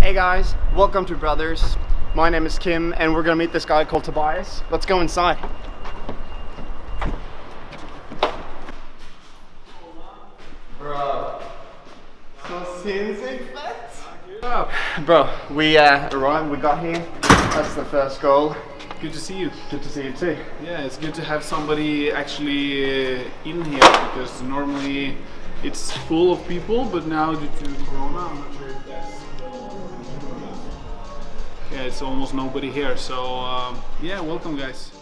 Hey guys, welcome to Brothers. My name is Kim and we're gonna meet this guy called Tobias. Let's go inside. Bro, så sinnssykt fett! Bro, we arrived, we got here. That's the first goal. Good to see you. Good to see you too. Yeah, it's good to have somebody actually in here because normally it's full of people, but now due to Corona, I'm not sure if that's. Yeah, it's almost nobody here. So yeah, welcome guys.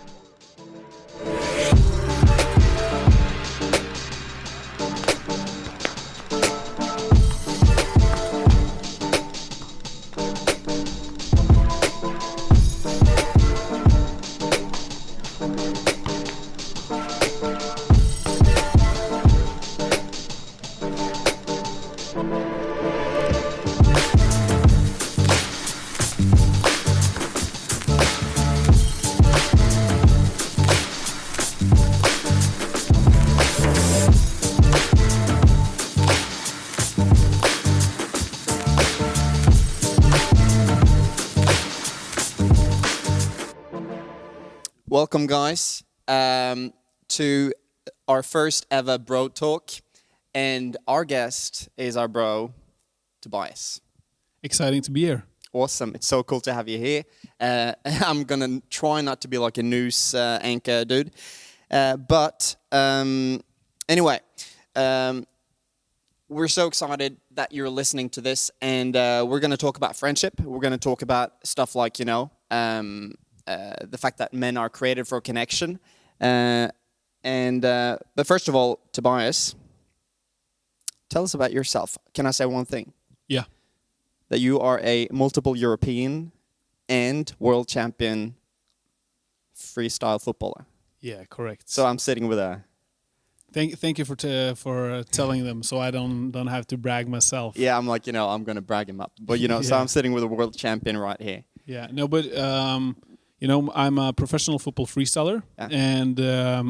Welcome guys to our first ever bro talk, and our guest is our bro Tobias. Exciting to be here. Awesome, it's so cool to have you here. I'm gonna try not to be like a news anchor dude, but anyway, we're so excited that you're listening to this, and we're gonna talk about friendship. We're gonna talk about stuff like, you know, the fact that men are created for connection. But first of all, Tobias, tell us about yourself. Can I say one thing? Yeah. That you are a multiple European and world champion freestyle footballer. Yeah, correct. So I'm sitting with a... Thank you for telling them, so I don't have to brag myself. Yeah, I'm like, you know, I'm gonna brag him up. But you know, Yeah. So I'm sitting with a world champion right here. Yeah, no, but you know, I'm a professional football freestyler, and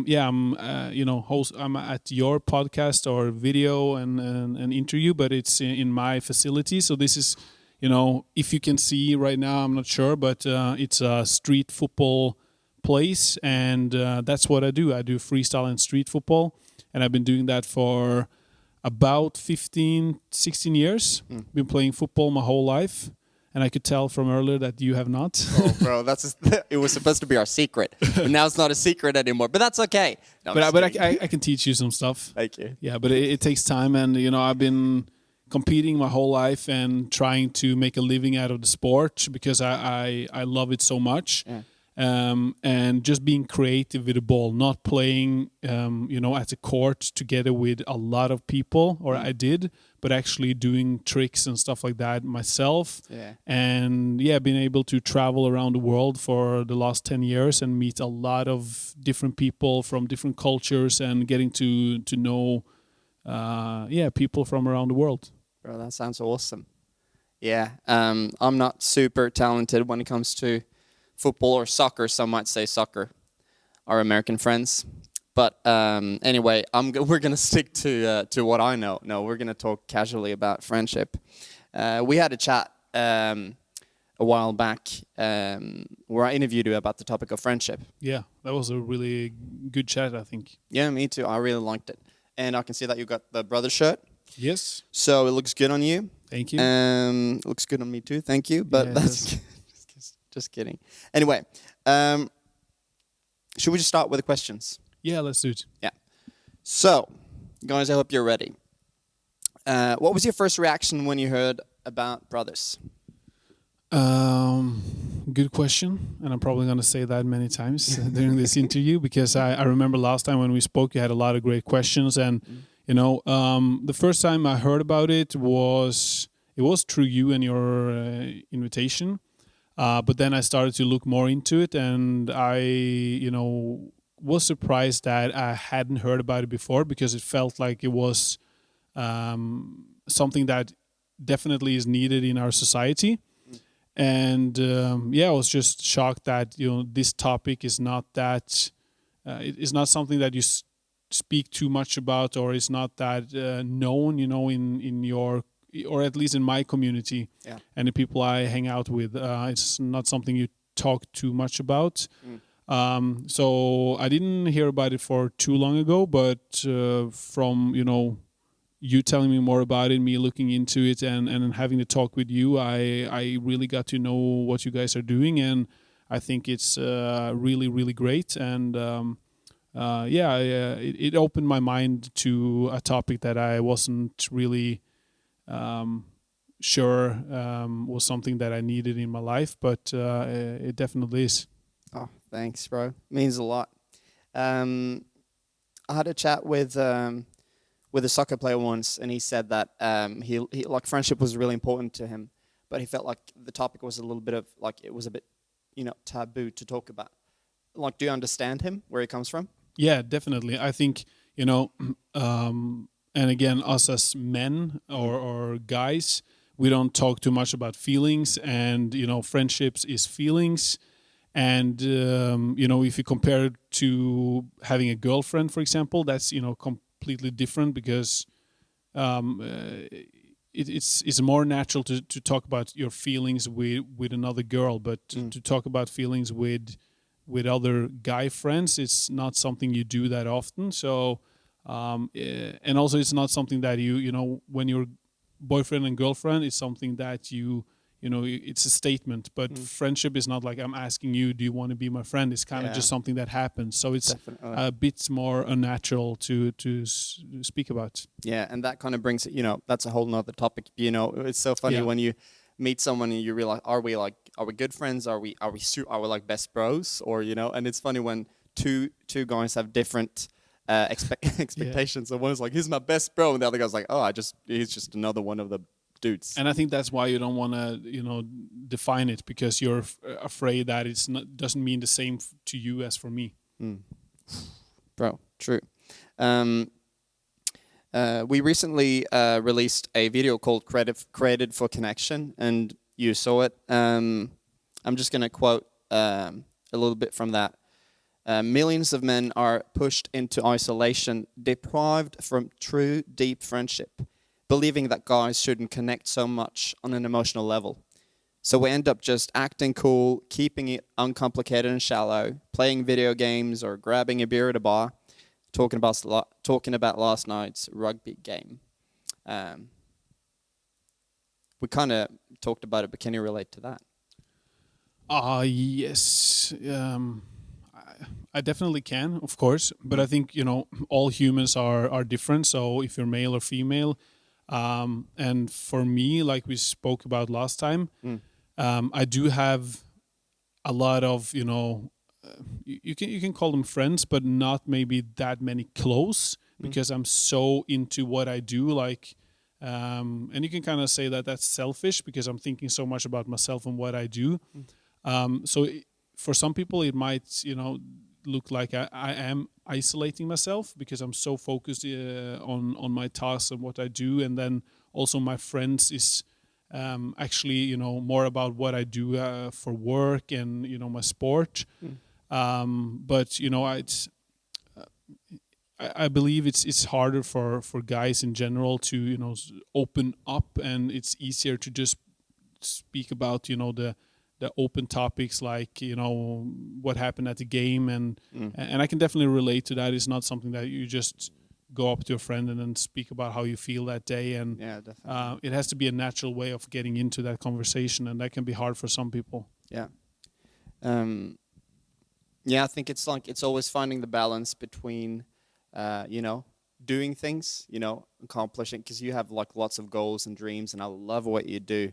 yeah, I'm you know, host. I'm at your podcast or video and an interview, but it's in my facility. So this is, you know, if you can see right now, I'm not sure, but it's a street football place, and that's what I do. I do freestyle and street football, and I've been doing that for about 15, 16 years. Been playing football my whole life. And I could tell from earlier that you have not. Oh, bro, it was supposed to be our secret. But now it's not a secret anymore. But that's okay. No, but I can teach you some stuff. Thank you. Yeah, but it takes time. And, you know, I've been competing my whole life and trying to make a living out of the sport because I love it so much. Yeah. And just being creative with the ball, not playing, you know, at a court together with a lot of people, or I did, but actually doing tricks and stuff like that myself. Yeah. And yeah, being able to travel around the world for the last 10 years and meet a lot of different people from different cultures and getting to know, yeah, people from around the world. Bro, that sounds awesome. Yeah, I'm not super talented when it comes to football or soccer. Some might say soccer, our American friends. But anyway, we're gonna stick to what I know. No, we're gonna talk casually about friendship. We had a chat a while back where I interviewed you about the topic of friendship. Yeah, that was a really good chat, I think. Yeah, me too. I really liked it, and I can see that you got the brother shirt. Yes. So it looks good on you. Thank you. It looks good on me too. Thank you. But yeah, that's just kidding. Anyway, should we just start with the questions? Yeah, let's do it. Yeah. So, guys, I hope you're ready. What was your first reaction when you heard about Brothers? Good question, and I'm probably going to say that many times during this interview because I remember last time when we spoke, you had a lot of great questions, and you know, the first time I heard about it was through you and your invitation, but then I started to look more into it, and I, you know, was surprised that I hadn't heard about it before because it felt like it was something that definitely is needed in our society. And yeah, I was just shocked that, you know, this topic is not that it is not something that you speak too much about, or is not that known, you know, in your or at least in my community and the people I hang out with, it's not something you talk too much about. So I didn't hear about it for too long ago, but from you telling me more about it, me looking into it, and having the talk with you, I really got to know what you guys are doing, and I think it's really, really great. And it opened my mind to a topic that I wasn't really sure was something that I needed in my life, but it definitely is. Oh, thanks, bro. Means a lot. I had a chat with a soccer player once, and he said that he like friendship was really important to him, but he felt like the topic was a little bit of like it was a bit, taboo to talk about. Like, do you understand him where he comes from? Yeah, definitely. I think and again, us as men or guys, we don't talk too much about feelings, and friendships is feelings. And if you compare it to having a girlfriend, for example, that's completely different, because it's more natural to talk about your feelings with another girl, but to talk about feelings with other guy friends, it's not something you do that often. So and also it's not something that when you're boyfriend and girlfriend, it's something that it's a statement, but friendship is not like I'm asking you, do you want to be my friend? It's kind of just something that happens. So it's Definitely. a bit more unnatural to speak about. Yeah, and that kind of brings it, that's a whole nother topic. It's so funny when you meet someone and you realize, are we good friends? Are we like best bros? Or, and it's funny when two guys have different expectations. So one is like, he's my best bro, and the other guy's like, he's just another one of the dudes. And I think that's why you don't want to, define it, because you're afraid that doesn't mean the same to you as for me. Bro, true. We recently released a video called Created for Connection, and you saw it. I'm just going to quote a little bit from that. Millions of men are pushed into isolation, deprived from true, deep friendship, believing that guys shouldn't connect so much on an emotional level. So we end up just acting cool, keeping it uncomplicated and shallow, playing video games or grabbing a beer at a bar, talking about last night's rugby game. We kind of talked about it, but can you relate to that? Yes. I definitely can, of course, but I think all humans are different. So if you're male or female, and for me, like we spoke about last time, I do have a lot of you can call them friends, but not maybe that many close, because I'm so into what I do. Like, and you can kind of say that that's selfish, because I'm thinking so much about myself and what I do. For some people, it might look like I am isolating myself, because I'm so focused on my tasks and what I do, and then also my friends is actually more about what I do for work and my sport. But I believe it's harder for guys in general to open up, and it's easier to just speak about the open topics, like what happened at the game, and I can definitely relate to that. It's not something that you just go up to a friend and then speak about how you feel that day, and it has to be a natural way of getting into that conversation, and that can be hard for some people. I think it's always finding the balance between doing things, accomplishing, because you have like lots of goals and dreams, and I love what you do.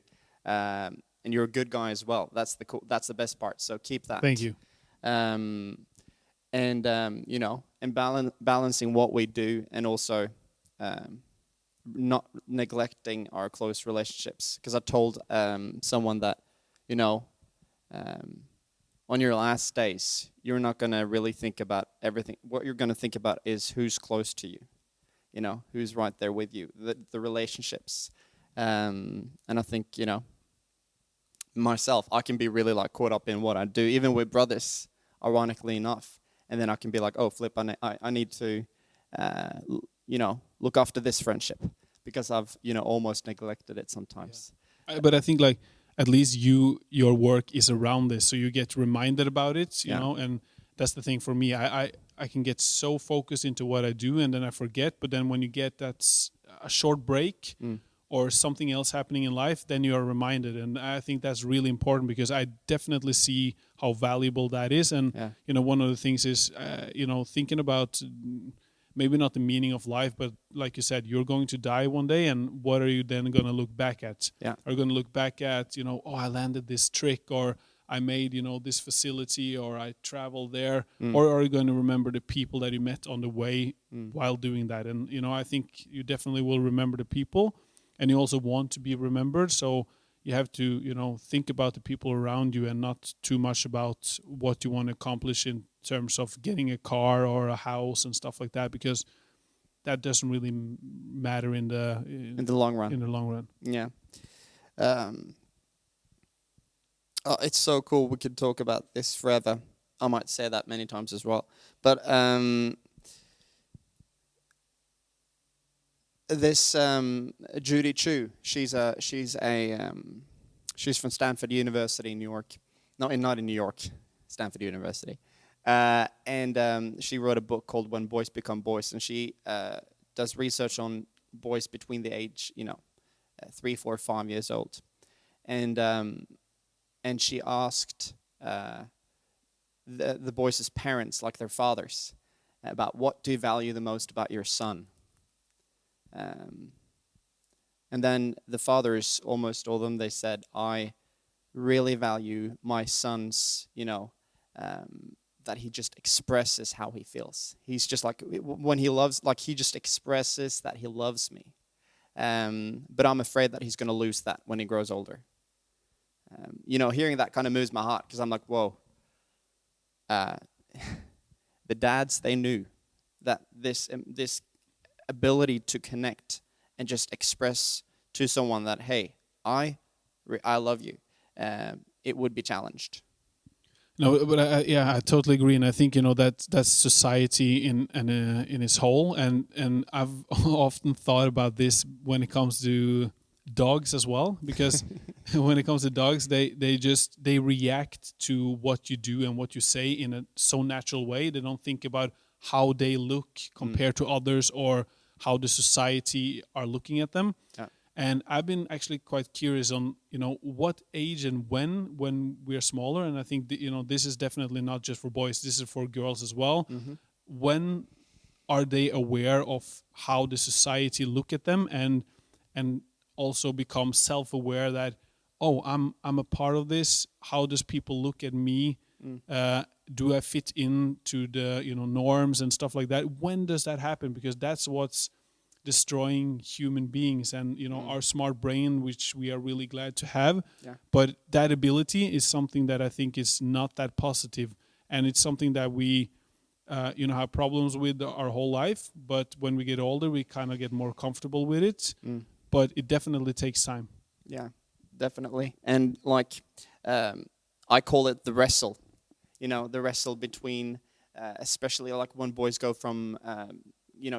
And you're a good guy as well. That's the best part. So keep that. Thank you. Balancing what we do, and also not neglecting our close relationships. Because I told someone that, on your last days, you're not going to really think about everything. What you're going to think about is who's close to you, who's right there with you, the relationships. And I think, myself, I can be really like caught up in what I do, even with brothers, ironically enough. And then I can be like, oh, flip, I need to, look after this friendship. because I've almost neglected it sometimes. But I think like at least your work is around this, so you get reminded about it, you know. And that's the thing for me. I can get so focused into what I do, and then I forget. But then when you get a short break or something else happening in life, then you are reminded. And I think that's really important, because I definitely see how valuable that is. And one of the things is thinking about maybe not the meaning of life, but like you said, you're going to die one day, and what are you then going to look back at? Yeah. Are you going to look back at, I landed this trick, or I made, this facility, or I traveled there, or are you going to remember the people that you met on the way while doing that? And, I think you definitely will remember the people, and you also want to be remembered. So you have to, think about the people around you, and not too much about what you want to accomplish in terms of getting a car or a house and stuff like that, because that doesn't really matter in the long run. In the long run. Yeah. It's so cool. We could talk about this forever. I might say that many times as well. But this Judy Chu, she's from Stanford University in New York. Not in New York, Stanford University. And she wrote a book called When Boys Become Boys, and she does research on boys between the age 3, 4, 5 years old. And she asked the boys' parents, like their fathers, about what do you value the most about your son. And then the fathers, almost all of them, they said, I really value my son's, that he just expresses how he feels. He's just like, when he loves, like he just expresses that he loves me. But I'm afraid that he's going to lose that when he grows older. Hearing that kind of moves my heart, because I'm like, whoa. The dads, they knew that this ability to connect and just express to someone that, hey, I love you, it would be challenged. No, but I totally agree, and I think that's society in its whole, and I've often thought about this when it comes to dogs as well, because when it comes to dogs, they react to what you do and what you say in a so natural way. They don't think about how they look compared to others, or how the society are looking at them. Yeah. And I've been actually quite curious on, what age and when we're smaller. And I think, this is definitely not just for boys. This is for girls as well. Mm-hmm. When are they aware of how the society look at them, and also become self-aware that, oh, I'm a part of this. How does people look at me? Do I fit into the norms and stuff like that? When does that happen? Because that's what's destroying human beings, and our smart brain, which we are really glad to have. Yeah. But that ability is something that I think is not that positive, and it's something that we have problems with our whole life. But when we get older, we kind of get more comfortable with it. But it definitely takes time. Yeah, definitely. And like I call it the wrestle. The wrestle between, especially like when boys go from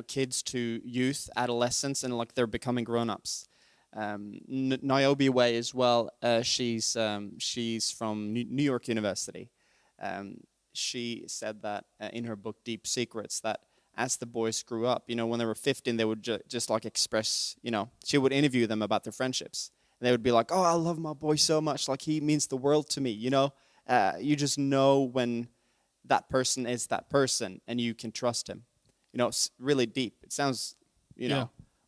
kids to youth, adolescence, and like they're becoming grown-ups. Niobe Way as well. She's from New York University. She said that in her book Deep Secrets, that as the boys grew up, when they were 15, they would just like express, she would interview them about their friendships. And they would be like, oh, I love my boy so much. Like, he means the world to me, You just know when that person is that person, and you can trust him. It's really deep. It sounds,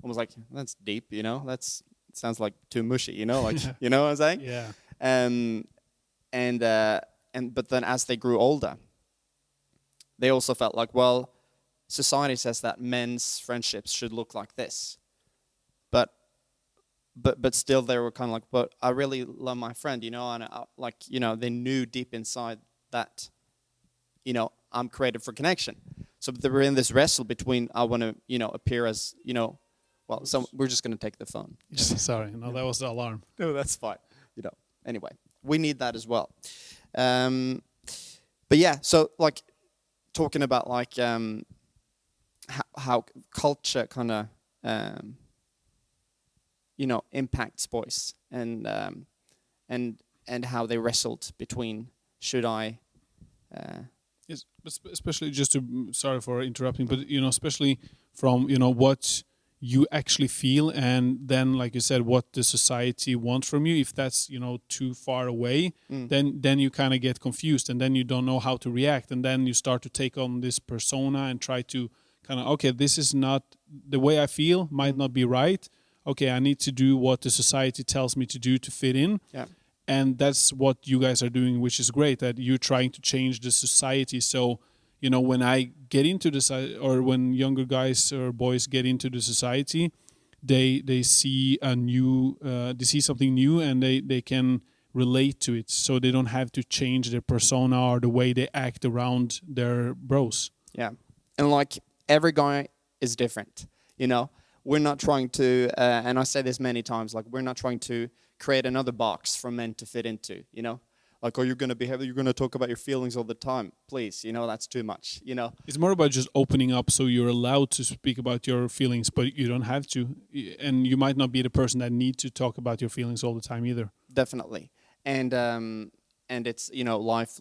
almost like, that's deep, it sounds like too mushy, like, you know what I'm saying? Yeah. But then as they grew older, they also felt like, well, society says that men's friendships should look like this. But still they were kind of like, but I really love my friend, and they knew deep inside that, I'm created for connection. So they were in this wrestle between, I want to, appear as, well, so we're just going to take the phone. Sorry, no, that was the alarm. No, that's fine. Anyway, we need that as well. But yeah, so like talking about like how culture kind of impacts boys, and how they wrestled between should I. Yes, especially just to, sorry for interrupting, but especially from what you actually feel, and then like you said, what the society wants from you. If that's too far away, then you kind of get confused, and then you don't know how to react, and then you start to take on this persona and try to kind of, okay, this is not the way I feel, might not be right. Okay, I need to do what the society tells me to do to fit in. Yeah. And that's what you guys are doing, which is great, that you're trying to change the society. So, when I get into this, or when younger guys or boys get into the society, they see they see something new, and they can relate to it. So they don't have to change their persona or the way they act around their bros. Yeah. And like every guy is different, We're not trying to, and I say this many times, like we're not trying to create another box for men to fit into, Like, oh, you're going to talk about your feelings all the time. Please, that's too much, It's more about just opening up, so you're allowed to speak about your feelings, but you don't have to. And you might not be the person that need to talk about your feelings all the time either. Definitely. And it's, life,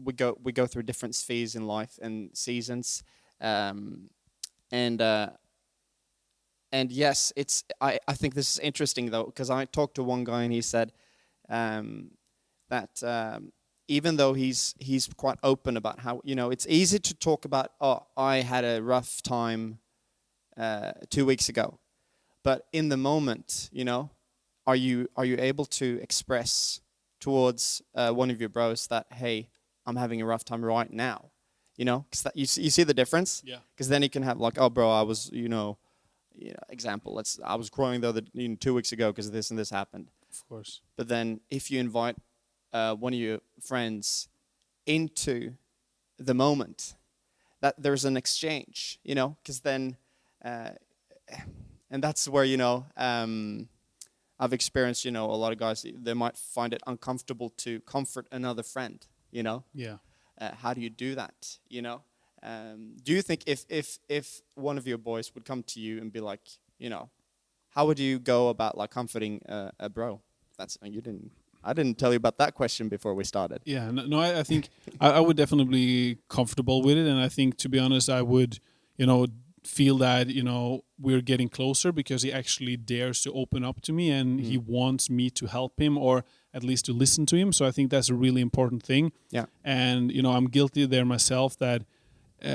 we go through different spheres in life and seasons. And yes, I think this is interesting, though, because I talked to one guy and he said that even though he's quite open about how, it's easy to talk about, oh, I had a rough time 2 weeks ago. But in the moment, are you able to express towards one of your bros that, hey, I'm having a rough time right now? Because you see the difference? Yeah. Because then you can have like, oh, bro, I was, example, I was crying the other 2 weeks ago because this and this happened. Of course. But then if you invite one of your friends into the moment, that there's an exchange, because then, and that's where, I've experienced, a lot of guys, they might find it uncomfortable to comfort another friend, Yeah. How do you do that, Do you think if one of your boys would come to you and be like, how would you go about like comforting a bro? I didn't tell you about that question before we started. Yeah, no, I think I would definitely be comfortable with it, and I think, to be honest, I would, feel that we're getting closer because he actually dares to open up to me, and he wants me to help him, or at least to listen to him. So I think that's a really important thing. Yeah, and I'm guilty there myself, that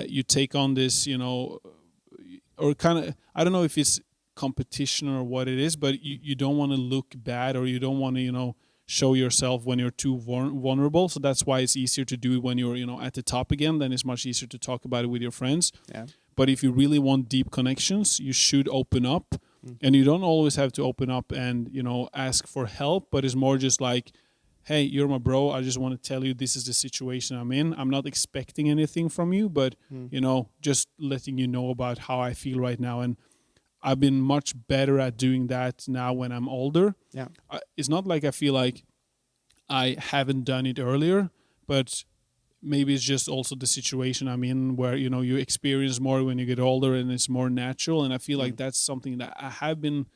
you take on this, or kind of, I don't know if it's competition or what it is, but you don't want to look bad, or you don't want to show yourself when you're too vulnerable. So that's why it's easier to do it when you're at the top again. Then it's much easier to talk about it with your friends. Yeah. But if you really want deep connections, you should open up. And you don't always have to open up and ask for help, but it's more just like, hey, you're my bro, I just want to tell you this is the situation I'm in. I'm not expecting anything from you, but just letting you know about how I feel right now. And I've been much better at doing that now when I'm older. Yeah. It's not like I feel like I haven't done it earlier, but maybe it's just also the situation I'm in, where you experience more when you get older, and it's more natural. And I feel like that's something that I have been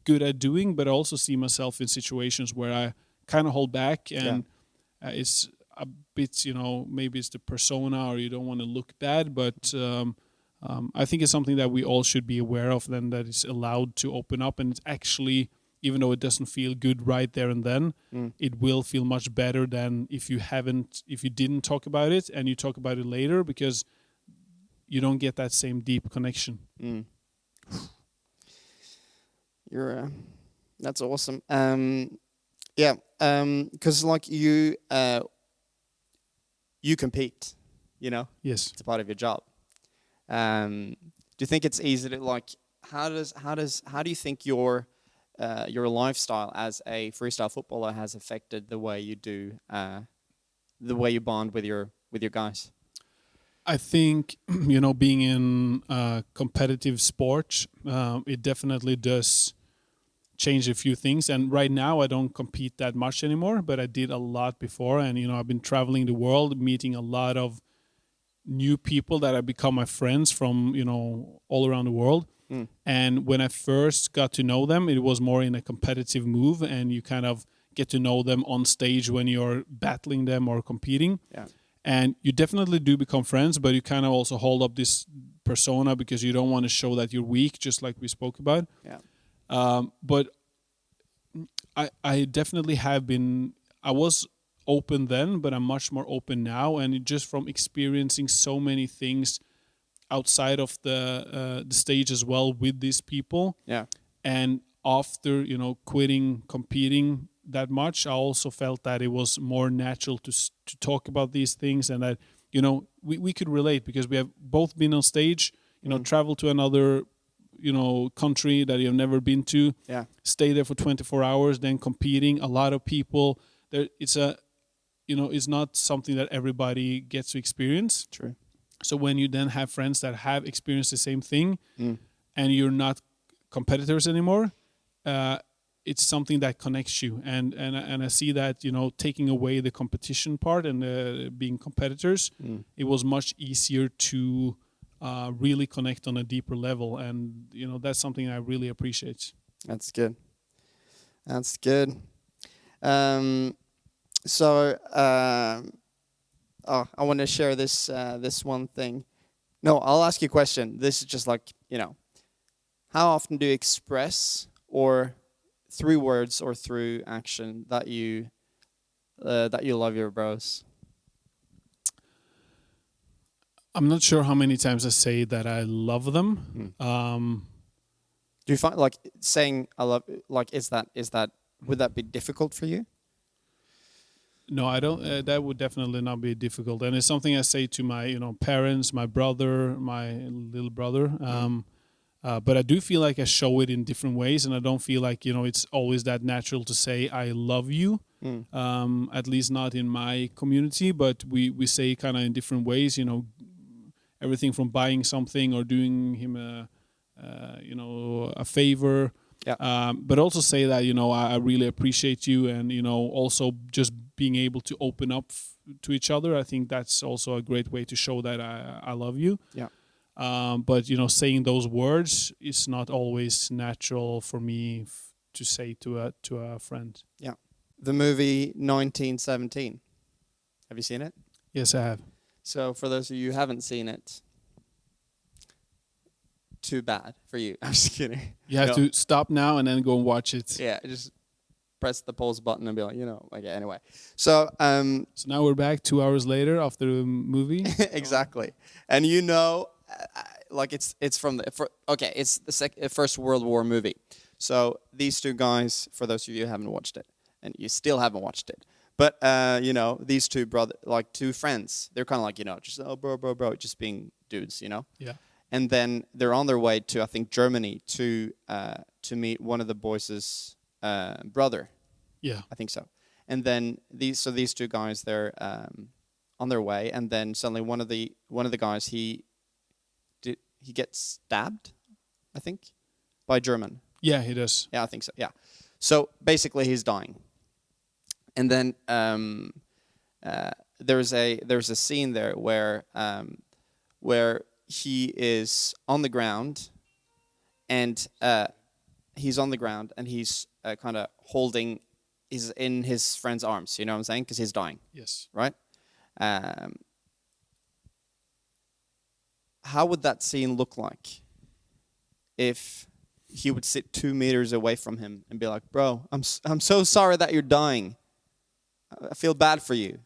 good at doing, but I also see myself in situations where I kind of hold back, and it's a bit, maybe it's the persona, or you don't want to look bad, but I think it's something that we all should be aware of, then, that it's allowed to open up. And it's actually, even though it doesn't feel good right there and then, it will feel much better than if you didn't talk about it and you talk about it later, because you don't get that same deep connection. That's awesome. Yeah, because like you compete, Yes. it's a part of your job. Do you think it's easy to like? How do you think your lifestyle as a freestyle footballer has affected the way you do, the way you bond with your guys? I think being in competitive sport, it definitely does change a few things. And right now I don't compete that much anymore, but I did a lot before. And I've been traveling the world, meeting a lot of new people that have become my friends from all around the world. And when I first got to know them, it was more in a competitive move, and you kind of get to know them on stage when you're battling them or competing. Yeah. And you definitely do become friends, but you kind of also hold up this persona because you don't want to show that you're weak, just like we spoke about. Yeah. But I definitely have been. I was open then, but I'm much more open now, and just from experiencing so many things outside of the stage as well with these people. Yeah. And after quitting competing that much, I also felt that it was more natural to talk about these things, and that we could relate because we have both been on stage, travel to another country that you've never been to, Yeah. stay there for 24 hours, then competing. A lot of people there. It's not something that everybody gets to experience. True. So when you then have friends that have experienced the same thing, and you're not competitors anymore, it's something that connects you. And I see that taking away the competition part and being competitors, it was much easier to really connect on a deeper level. And that's something I really appreciate. That's good. That's good. I want to share this one thing. No, I'll ask you a question. This is just like, how often do you express, or through words or through action, that you love your bros? I'm not sure how many times I say that I love them. Do you find like saying I love, like, is that would that be difficult for you? No, I don't. That would definitely not be difficult, and it's something I say to my, parents, my brother, my little brother. But I do feel like I show it in different ways, and I don't feel like it's always that natural to say I love you. At least not in my community, but we say kind of in different ways. Everything from buying something or doing him a favor. Yeah. But also say that I really appreciate you, and also just being able to open up to each other. I think that's also a great way to show that I love you. Yeah. But saying those words is not always natural for me to say to a friend. Yeah. The movie 1917. Have you seen it? Yes, I have. So for those of you who haven't seen it, too bad for you. I'm just kidding. You have to stop now and then go and watch it. Yeah, just press the pause button and be like, anyway. So so now we're back 2 hours later after the movie. Exactly. And like it's from it's the First World War movie. So these two guys, for those of you who haven't watched it, and you still haven't watched it, but these two friends, they're kind of like, just bro, just being dudes, Yeah. And then they're on their way to, I think, Germany to meet one of the boys' brother. Yeah. I think so. And then these two guys, they're on their way, and then suddenly one of the guys, he gets stabbed, I think, by German. Yeah, he does. Yeah, I think so. Yeah. So basically, he's dying. And then there's a scene there where he is on the ground, and he's kind of holding, he's in his friend's arms. You know what I'm saying? Because he's dying. Yes. Right. How would that scene look like if he would sit 2 meters away from him and be like, "Bro, I'm so sorry that you're dying. I feel bad for you."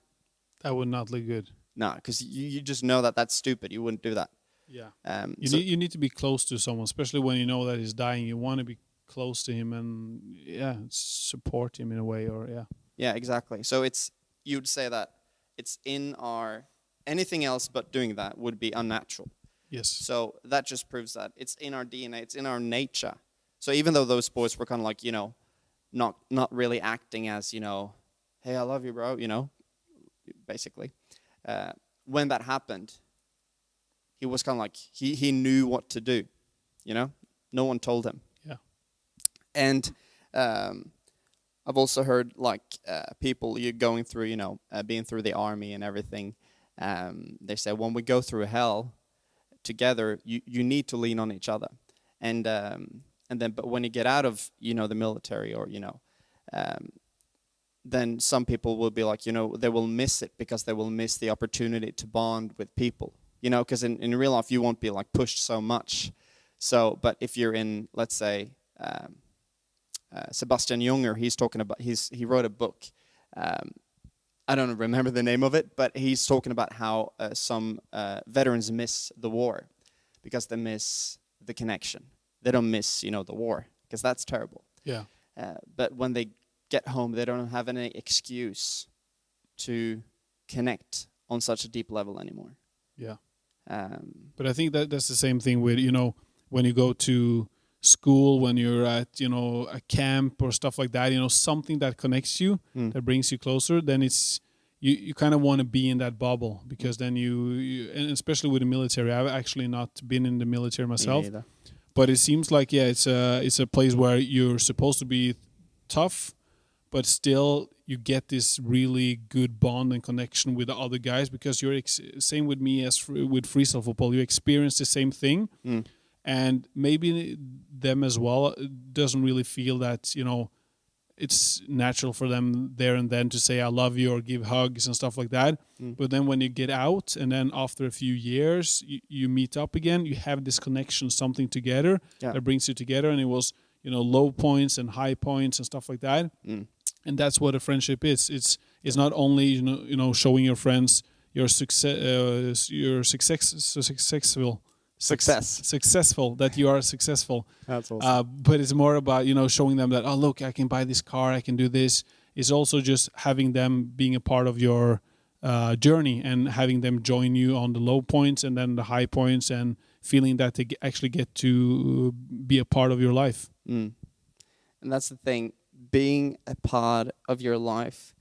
That would not look good. No, because you just know that that's stupid. You wouldn't do that. Yeah. You need to be close to someone, especially when you know that he's dying. You want to be close to him and support him in a way, or yeah. Yeah, exactly. So you'd say that it's in our, anything else but doing that would be unnatural. Yes. So that just proves that it's in our DNA, it's in our nature. So even though those boys were kind of like, not really acting as, hey, I love you, bro, basically. When that happened, he was kind of like, he knew what to do, No one told him. Yeah. And I've also heard people going through, being through the army and everything. They say when we go through hell together, you need to lean on each other. and then but when you get out of the military, or then some people will be like, they will miss it because they will miss the opportunity to bond with people, because in real life you won't be like pushed so much. So, but if you're in, let's say, Sebastian Junger, he's talking about, he wrote a book. I don't remember the name of it, but he's talking about how some veterans miss the war because they miss the connection. They don't miss, the war, because that's terrible. Yeah. But when they get home, they don't have any excuse to connect on such a deep level anymore. Yeah. But I think that's the same thing with, when you go to school, when you're at, a camp or stuff like that, something that connects you, that brings you closer, then it's, you kind of want to be in that bubble, because then you, and especially with the military, I've actually not been in the military myself, but it seems like, it's a place where you're supposed to be tough, but still you get this really good bond and connection with the other guys, because you're same with me as with freestyle football. You experience the same thing, and maybe them as well doesn't really feel that it's natural for them there and then to say I love you or give hugs and stuff like that. But then when you get out, and then after a few years you meet up again, you have this connection, something together that brings you together, and it was low points and high points and stuff like that. And that's what a friendship is. It's not only showing your friends your success, successful, that you are successful. That's awesome. But it's more about showing them that, oh look, I can buy this car, I can do this. It's also just having them being a part of your journey, and having them join you on the low points and then the high points, and feeling that they actually get to be a part of your life. And that's the thing. Being a part of your life.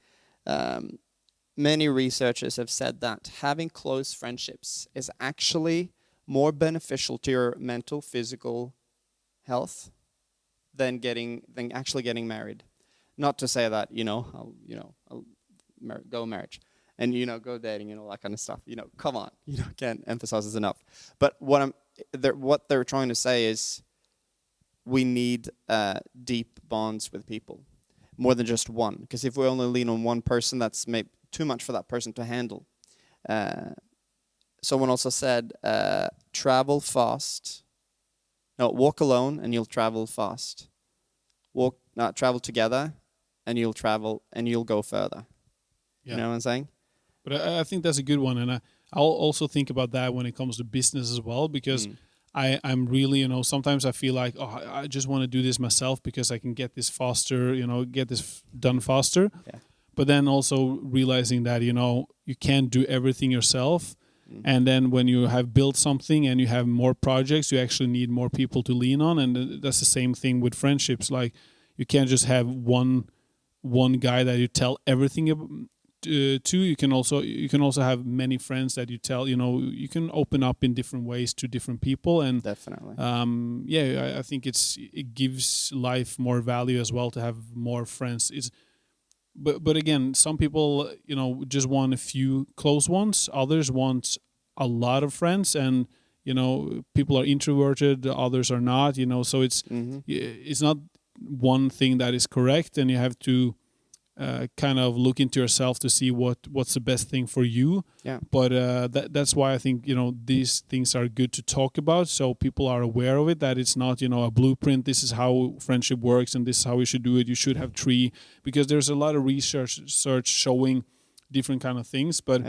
Many researchers have said that having close friendships is actually more beneficial to your mental, physical health than actually getting married. Not to say that I'll go marriage and go dating and all that kind of stuff. Come on, can't emphasize this enough. But what they're trying to say is, we need deep bonds with people, more than just one. Because if we only lean on one person, that's maybe too much for that person to handle. Someone also said, travel fast. No, walk alone and you'll travel fast. Travel together and you'll go further. Yeah. You know what I'm saying? But I think that's a good one, and I'll also think about that when it comes to business as well, because I'm really, sometimes I feel like, I just want to do this myself because I can get this faster, get this done faster. Yeah. But then also realizing that, you can't do everything yourself. And then when you have built something and you have more projects, you actually need more people to lean on. And that's the same thing with friendships. Like, you can't just have one guy that you tell everything to. You can also have many friends that you tell, you can open up in different ways to different people. And definitely. I think it gives life more value as well to have more friends. But again, some people, just want a few close ones. Others want a lot of friends, and people are introverted, others are not. So it's not one thing that is correct, and you have to kind of look into yourself to see what's the best thing for you. Yeah. But that's why I think these things are good to talk about, so people are aware of it, that it's not a blueprint. This is how friendship works, and this is how we should do it. You should have 3, because there's a lot of research showing different kind of things, but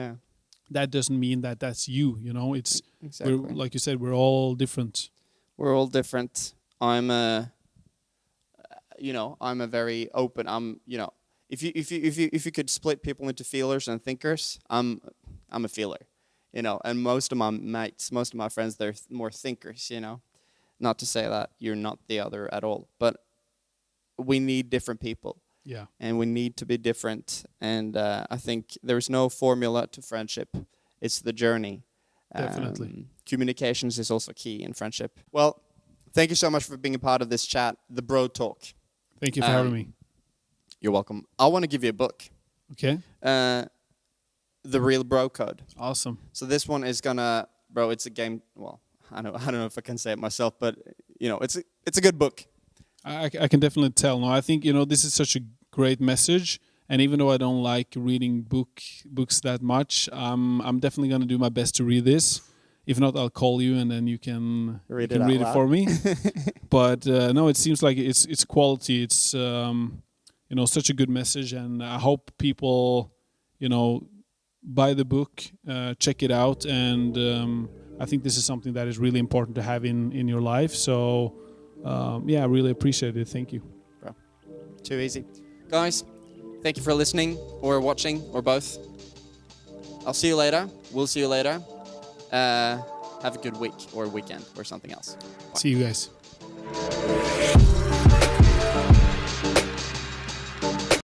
that doesn't mean that that's you. It's exactly. Like you said, we're all different. We're all different. I'm a very open. If you could split people into feelers and thinkers, I'm a feeler, and most of my mates, most of my friends, they're more thinkers, not to say that you're not the other at all, but we need different people. Yeah. And we need to be different. And I think there's no formula to friendship. It's the journey. Definitely. Communications is also key in friendship. Well, thank you so much for being a part of this chat, the Bro Talk. Thank you for having me. You're welcome. I want to give you a book. Okay. The Real Bro Code. Awesome. So this one is gonna, bro, it's a game. Well, I don't know if I can say it myself, but it's a good book. I can definitely tell. No, I think this is such a great message. And even though I don't like reading books that much, I'm definitely going to do my best to read this. If not, I'll call you and then you can read it for me. But no, it seems like it's quality. It's such a good message, and I hope people buy the book, check it out, and I think this is something that is really important to have in your life. So I really appreciate it. Thank you. Bro. Too easy, guys. Thank you for listening or watching or both. I'll see you later. We'll see you later. Have a good week or weekend or something else. Bye. See you guys.